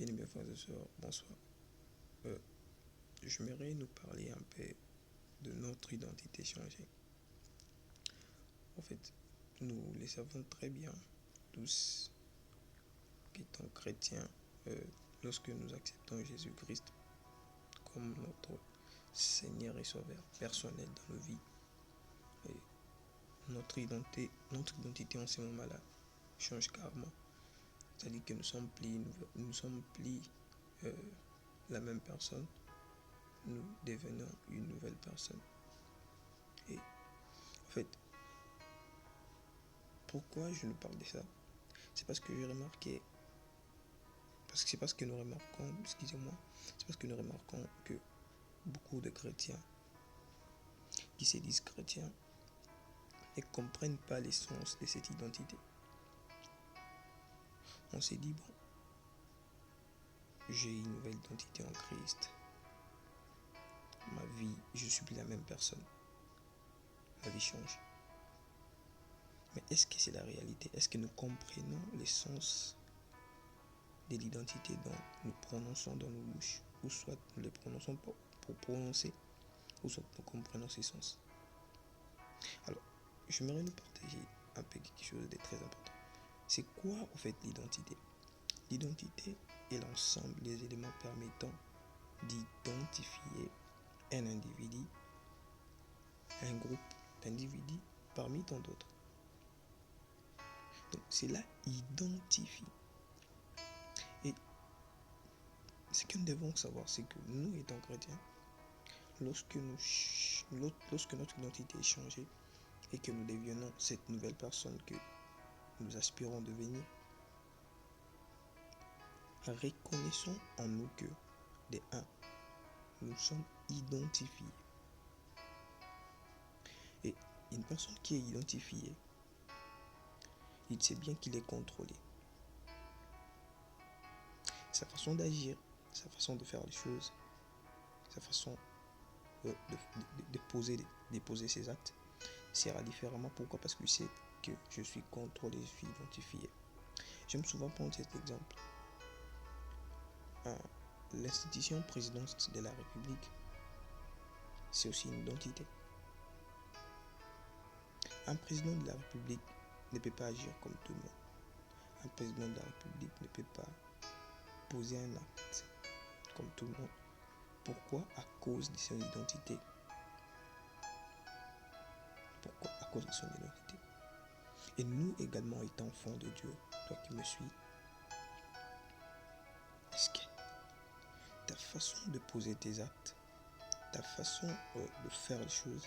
Bien-aimés frères et sœurs, bonsoir. Euh, J'aimerais nous parler un peu de notre identité changée. En fait, nous le savons très bien, tous, qu'étant chrétiens, euh, lorsque nous acceptons Jésus-Christ comme notre Seigneur et Sauveur personnel dans nos vies, et notre identité en ce moment-là change carrément. C'est-à-dire que nous sommes plus euh, la même personne, nous devenons une nouvelle personne. Et en fait, pourquoi je nous parle de ça? C'est parce que j'ai remarqué, c'est parce que nous remarquons, excusez-moi, c'est parce que nous remarquons que beaucoup de chrétiens qui se disent chrétiens ne comprennent pas l'essence de cette identité. On s'est dit, bon, j'ai une nouvelle identité en Christ. Ma vie, je suis plus la même personne. Ma vie change. Mais est-ce que c'est la réalité? Est-ce que nous comprenons l'essence de l'identité dont nous prononçons dans nos bouches? Ou soit nous les prononçons pour prononcer, ou soit nous comprenons ses sens. Alors, j'aimerais nous partager un peu quelque chose de très important. C'est quoi en fait l'identité? L'identité est l'ensemble des éléments permettant d'identifier un individu, un groupe d'individus parmi tant d'autres. Donc cela identifie. Et ce que nous devons savoir, c'est que nous étant chrétiens, lorsque notre identité est changée et que nous devenons cette nouvelle personne que nous aspirons devenir, reconnaissons en nous que, de un, nous sommes identifiés. Et une personne qui est identifiée, il sait bien qu'il est contrôlé. Sa façon d'agir, sa façon de faire les choses, sa façon de poser ses actes sera différemment. Pourquoi? Parce qu'il sait que je suis contrôlé, je suis identifié. J'aime souvent prendre cet exemple. L'institution présidence de la République, c'est aussi une identité. Un président de la République ne peut pas agir comme tout le monde. Un président de la République ne peut pas poser un acte comme tout le monde. Pourquoi? À cause de son identité. Pourquoi? À cause de son identité. Et nous également, étant enfants de Dieu, toi qui me suis, est-ce que ta façon de poser tes actes, ta façon de faire les choses,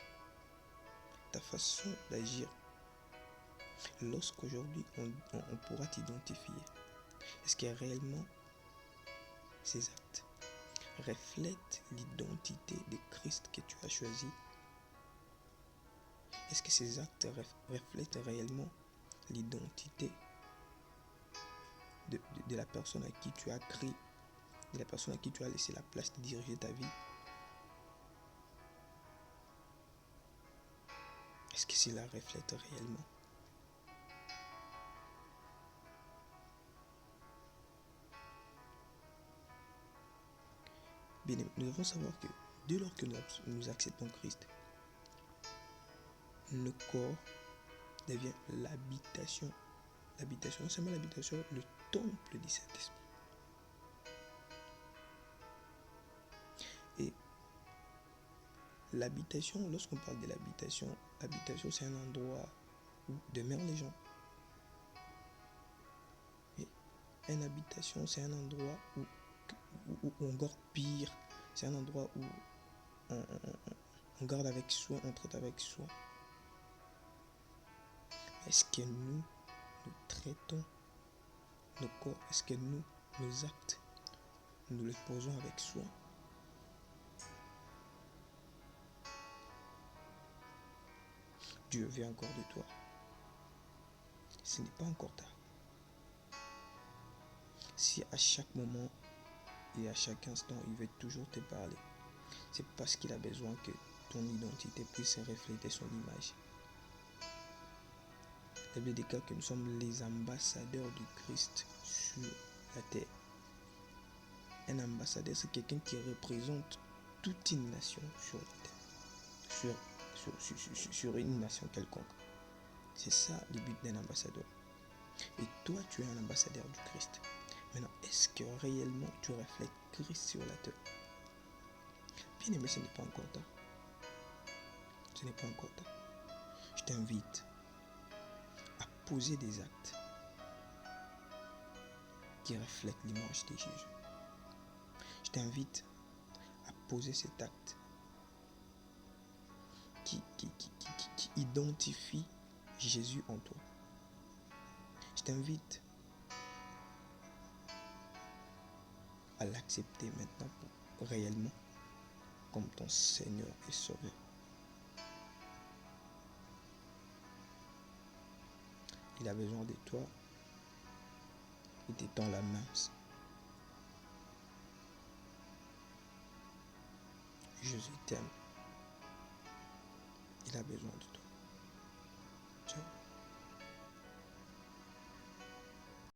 ta façon d'agir, lorsqu'aujourd'hui on pourra t'identifier, est-ce que réellement ces actes reflètent l'identité de Christ que tu as choisi? Est-ce que ces actes reflètent réellement l'identité de la personne à qui tu as créé, de la personne à qui tu as laissé la place de diriger ta vie? Est-ce que cela reflète réellement? Bien, nous devons savoir que dès lors que nous acceptons Christ, le corps devient l'habitation, non seulement l'habitation, le temple du Saint-Esprit. Et l'habitation, lorsqu'on parle de l'habitation, c'est un endroit où demeurent les gens. Et une habitation, c'est un endroit où on garde pire, c'est un endroit où on garde avec soi, on traite avec soi. Est-ce que nous traitons nos corps? Est-ce que nos actes, nous les posons avec soi? Dieu veut encore de toi. Ce n'est pas encore tard. Si à chaque moment et à chaque instant, il veut toujours te parler, c'est parce qu'il a besoin que ton identité puisse refléter son image. La Bible déclare que nous sommes les ambassadeurs du Christ sur la terre. Un ambassadeur, c'est quelqu'un qui représente toute une nation sur la terre, sur une nation quelconque. C'est ça le but d'un ambassadeur. Et toi, tu es un ambassadeur du Christ. Maintenant, est-ce que réellement tu reflètes Christ sur la terre? Bien aimé, ce n'est pas encore tard. Ce n'est pas encore tard. Je t'invite à poser des actes qui reflètent l'image de Jésus. Je t'invite à poser cet acte qui identifie Jésus en toi. Je t'invite à l'accepter maintenant réellement comme ton Seigneur et Sauveur. Il a besoin de toi. Il t'étend la main. Jésus t'aime. Il a besoin de toi.